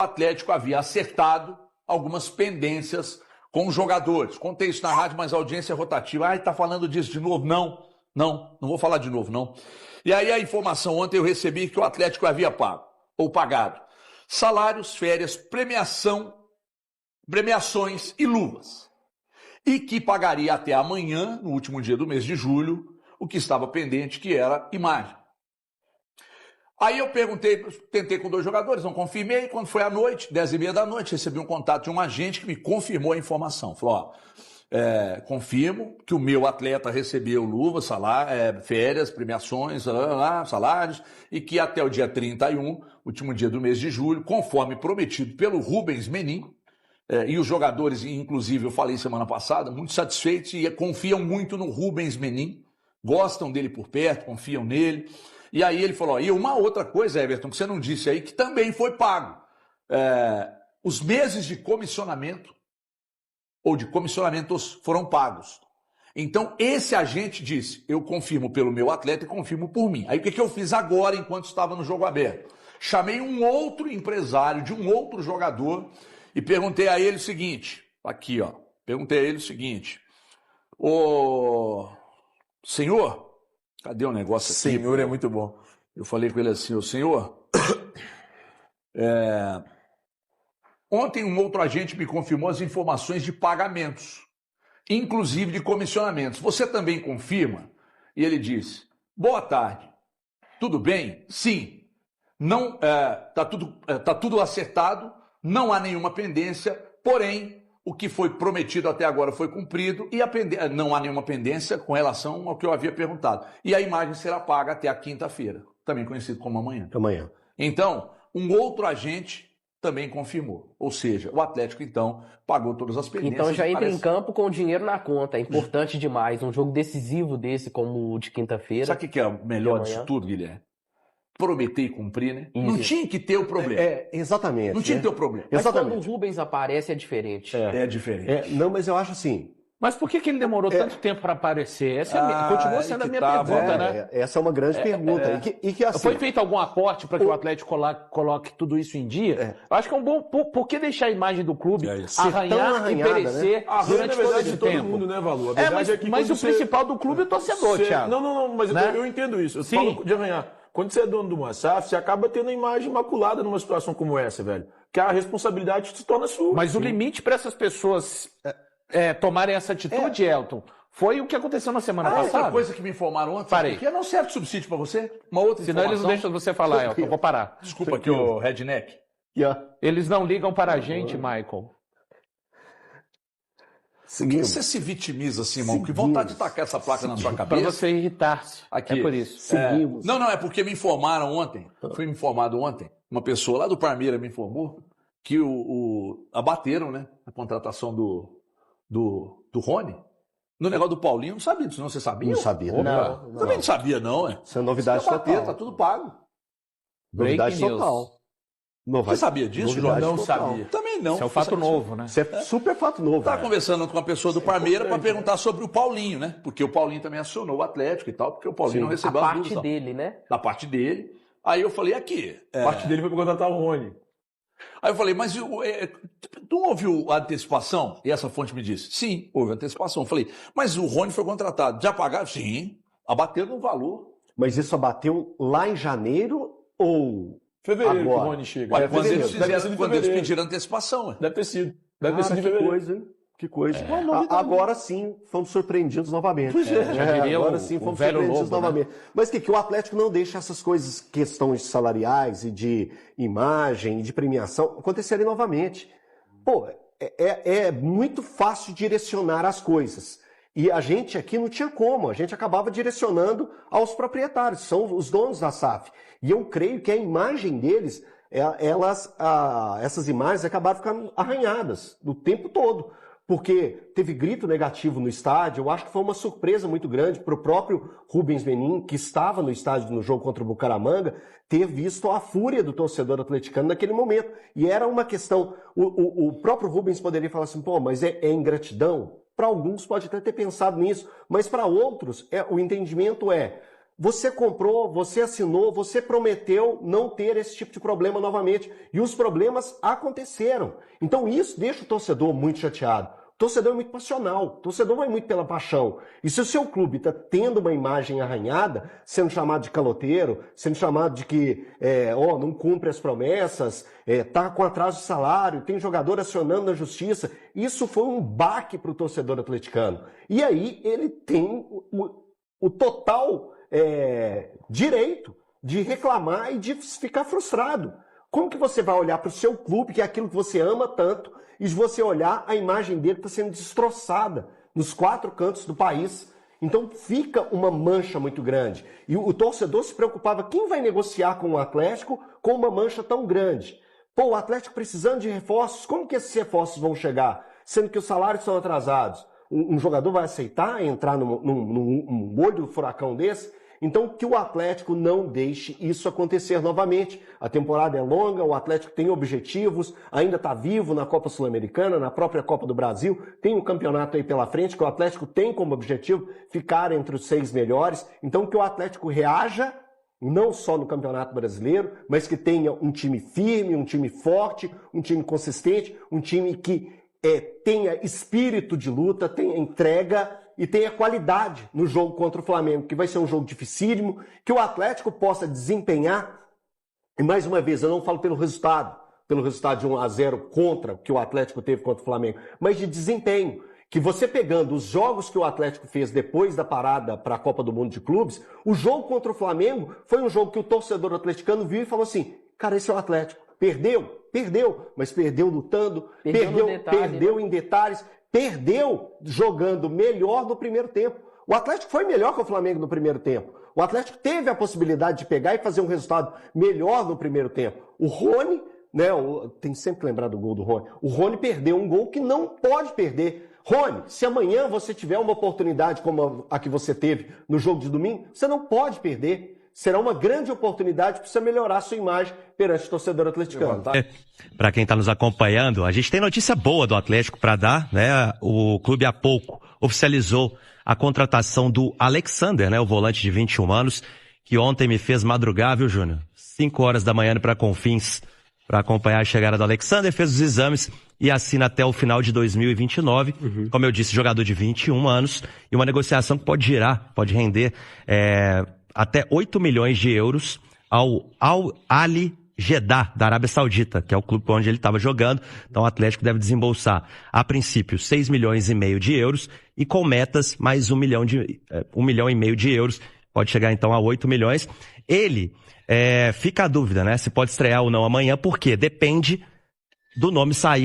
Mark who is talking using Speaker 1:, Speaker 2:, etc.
Speaker 1: o Atlético havia acertado algumas pendências com os jogadores. Contei isso na rádio, mas a audiência é rotativa. Ah, tá falando disso de novo? Não vou falar de novo, não. E aí a informação ontem eu recebi que o Atlético havia pago, ou pagado, salários, férias, premiações e luvas. E que pagaria até amanhã, no último dia do mês de julho, o que estava pendente, que era imagem. Aí eu tentei com 2 jogadores, não confirmei. Quando foi à noite, 10h30 da noite, recebi um contato de um agente que me confirmou a informação. Falou, confirmo que o meu atleta recebeu luva, salário, férias, premiações, salários, e que até o dia 31, último dia do mês de julho, conforme prometido pelo Rubens Menin, e os jogadores, inclusive, eu falei semana passada, muito satisfeitos e confiam muito no Rubens Menin, gostam dele por perto, confiam nele. E aí ele falou, e uma outra coisa, Everton, que você não disse aí, que também foi pago. Os meses de comissionamento, ou de comissionamentos, foram pagos. Então, esse agente disse, eu confirmo pelo meu atleta e confirmo por mim. Aí o que eu fiz agora, enquanto estava no jogo aberto? Chamei um outro empresário de um outro jogador e perguntei a ele o seguinte, aqui ó, perguntei a ele o seguinte, ô senhor, cadê o negócio aqui?
Speaker 2: Senhor é muito bom.
Speaker 1: Eu falei com ele assim, ô senhor, ontem um outro agente me confirmou as informações de pagamentos, inclusive de comissionamentos. Você também confirma? E ele disse, boa tarde, tudo bem? Sim, não, tá tudo acertado, não há nenhuma pendência, porém, o que foi prometido até agora foi cumprido e não há nenhuma pendência com relação ao que eu havia perguntado. E a imagem será paga até a quinta-feira, também conhecido como amanhã.
Speaker 2: Amanhã.
Speaker 1: Então, um outro agente também confirmou. Ou seja, o Atlético, então, pagou todas as pendências.
Speaker 3: Então já entra em campo com o dinheiro na conta. É importante demais. Um jogo decisivo desse, como o de quinta-feira.
Speaker 1: Sabe o que é o melhor disso tudo, Guilherme? Prometer e cumprir, né? Isso. Não tinha que ter o problema.
Speaker 2: Exatamente.
Speaker 1: Não tinha que ter o problema.
Speaker 3: Mas quando o Rubens aparece é diferente.
Speaker 1: É diferente.
Speaker 2: Não, mas eu acho assim...
Speaker 4: Mas por que ele demorou tanto tempo para aparecer? Essa continua sendo a minha pergunta, né?
Speaker 2: Essa é uma grande pergunta. E que, assim,
Speaker 4: foi feito algum aporte para que o Atlético coloque tudo isso em dia? Eu acho que é um bom... Por que deixar a imagem do clube arranhar e perecer durante todo esse tempo?
Speaker 2: Todo mundo, né, Valor?
Speaker 4: Mas o principal do clube é o torcedor, Thiago.
Speaker 2: Não, mas eu entendo isso. Eu falo de arranhar. Quando você é dono de uma SAF, você acaba tendo a imagem imaculada numa situação como essa, velho. Que a responsabilidade se torna sua.
Speaker 4: Mas o limite para essas pessoas tomarem essa atitude, Elton, foi o que aconteceu na semana passada.
Speaker 1: Outra coisa que me informaram ontem,
Speaker 4: Parei.
Speaker 1: que não serve de subsídio para você, uma outra
Speaker 4: Senão
Speaker 1: informação.
Speaker 4: eles não deixam você falar, Elton, eu vou parar.
Speaker 1: Desculpa aqui, o Redneck.
Speaker 4: Eles não ligam para a gente, Michael.
Speaker 1: Por que você se vitimiza assim, irmão? Que vontade de tacar essa placa na sua cabeça?
Speaker 4: Para você irritar-se.
Speaker 1: Aqui.
Speaker 4: É por isso.
Speaker 2: Seguimos.
Speaker 1: Não, é porque me informaram ontem, fui informado ontem, uma pessoa lá do Parmeira me informou que abateram, né, a contratação do Rony. No negócio do Paulinho, não sabia disso, não? Você sabia?
Speaker 2: Não sabia.
Speaker 1: Não. Também não sabia, não, é.
Speaker 2: Isso é novidade
Speaker 1: total.
Speaker 2: total.
Speaker 1: Tá tudo pago.
Speaker 2: Novidade total.
Speaker 1: Você sabia disso, João?
Speaker 4: Não sabia.
Speaker 1: Também não.
Speaker 4: Isso é um fato novo, né?
Speaker 2: Isso é super fato novo.
Speaker 1: Estava conversando com uma pessoa do Parmeira para perguntar sobre o Paulinho, né? Porque o Paulinho também acionou o Atlético e tal, porque o Paulinho não recebeu
Speaker 3: a
Speaker 1: as
Speaker 3: parte
Speaker 1: luvas,
Speaker 3: dele, né?
Speaker 1: Da parte dele. Aí eu falei, aqui.
Speaker 2: A parte dele foi para contratar o Rony.
Speaker 1: Aí eu falei, mas não houve a antecipação? E essa fonte me disse, sim, houve antecipação. Eu falei, mas o Rony foi contratado. Já pagaram? Sim. Abateram no valor.
Speaker 2: Mas isso abateu lá em janeiro ou...
Speaker 5: Fevereiro
Speaker 2: agora?
Speaker 5: que o Rony chega.
Speaker 1: Ué, quando eles pediram antecipação.
Speaker 5: Deve ter sido. Deve ter sido em
Speaker 2: que
Speaker 5: fevereiro.
Speaker 2: coisa, hein? Que coisa. Agora sim, fomos surpreendidos novamente.
Speaker 4: Agora
Speaker 2: sim, fomos
Speaker 4: velho
Speaker 2: surpreendidos
Speaker 4: lobo,
Speaker 2: novamente. Né? Mas que o Atlético não deixa essas coisas, questões salariais e de imagem e de premiação, acontecerem novamente. Pô, é muito fácil direcionar as coisas. E a gente aqui não tinha como, a gente acabava direcionando aos proprietários, são os donos da SAF. E eu creio que a imagem deles, essas imagens acabaram ficando arranhadas o tempo todo. Porque teve grito negativo no estádio, eu acho que foi uma surpresa muito grande para o próprio Rubens Menin, que estava no estádio no jogo contra o Bucaramanga, ter visto a fúria do torcedor atleticano naquele momento. E era uma questão, o próprio Rubens poderia falar assim, pô, mas é ingratidão? Para alguns pode até ter pensado nisso, mas para outros o entendimento Você comprou, você assinou, você prometeu não ter esse tipo de problema novamente. E os problemas aconteceram. Então isso deixa o torcedor muito chateado. O torcedor é muito passional, o torcedor vai muito pela paixão. E se o seu clube está tendo uma imagem arranhada, sendo chamado de caloteiro, sendo chamado de que não cumpre as promessas, está com atraso de salário, tem jogador acionando na justiça, isso foi um baque para o torcedor atleticano. E aí ele tem o total direito de reclamar e de ficar frustrado. Como que você vai olhar para o seu clube, que é aquilo que você ama tanto, e você olhar a imagem dele está sendo destroçada nos 4 cantos do país? Então fica uma mancha muito grande. E o torcedor se preocupava, quem vai negociar com o Atlético com uma mancha tão grande? Pô, o Atlético precisando de reforços, como que esses reforços vão chegar? Sendo que os salários são atrasados. Um jogador vai aceitar entrar num olho do furacão desse? Então, que o Atlético não deixe isso acontecer novamente. A temporada é longa, o Atlético tem objetivos, ainda está vivo na Copa Sul-Americana, na própria Copa do Brasil, tem um campeonato aí pela frente que o Atlético tem como objetivo ficar entre os 6 melhores. Então, que o Atlético reaja, não só no Campeonato Brasileiro, mas que tenha um time firme, um time forte, um time consistente, um time que tenha espírito de luta, tenha entrega e tenha qualidade no jogo contra o Flamengo, que vai ser um jogo dificílimo, que o Atlético possa desempenhar, e mais uma vez, eu não falo pelo resultado de 1-0 contra o que o Atlético teve contra o Flamengo, mas de desempenho, que você pegando os jogos que o Atlético fez depois da parada para a Copa do Mundo de Clubes, o jogo contra o Flamengo foi um jogo que o torcedor atleticano viu e falou assim, cara, esse é o Atlético, perdeu, mas perdeu lutando, perdeu em detalhes, perdeu jogando melhor no primeiro tempo. O Atlético foi melhor que o Flamengo no primeiro tempo. O Atlético teve a possibilidade de pegar e fazer um resultado melhor no primeiro tempo. O Rony, tem sempre que lembrar do gol do Rony. O Rony perdeu um gol que não pode perder. Rony, se amanhã você tiver uma oportunidade como a que você teve no jogo de domingo, você não pode perder. Será uma grande oportunidade para você melhorar a sua imagem perante o torcedor atleticano.
Speaker 5: Para quem está nos acompanhando, a gente tem notícia boa do Atlético para dar, né? O clube há pouco oficializou a contratação do Alexander, né? O volante de 21 anos, que ontem me fez madrugar, viu, Júnior? 5 horas da manhã para Confins, para acompanhar a chegada do Alexander, fez os exames e assina até o final de 2029. Como eu disse, jogador de 21 anos e uma negociação que pode render até 8 milhões de euros ao Al-Ali Jeddah, da Arábia Saudita, que é o clube onde ele estava jogando. Então o Atlético deve desembolsar, a princípio, 6 milhões e meio de euros e com metas mais 1 milhão e meio de euros. Pode chegar então a 8 milhões. Ele, fica a dúvida, né? Se pode estrear ou não amanhã, porque depende do nome sair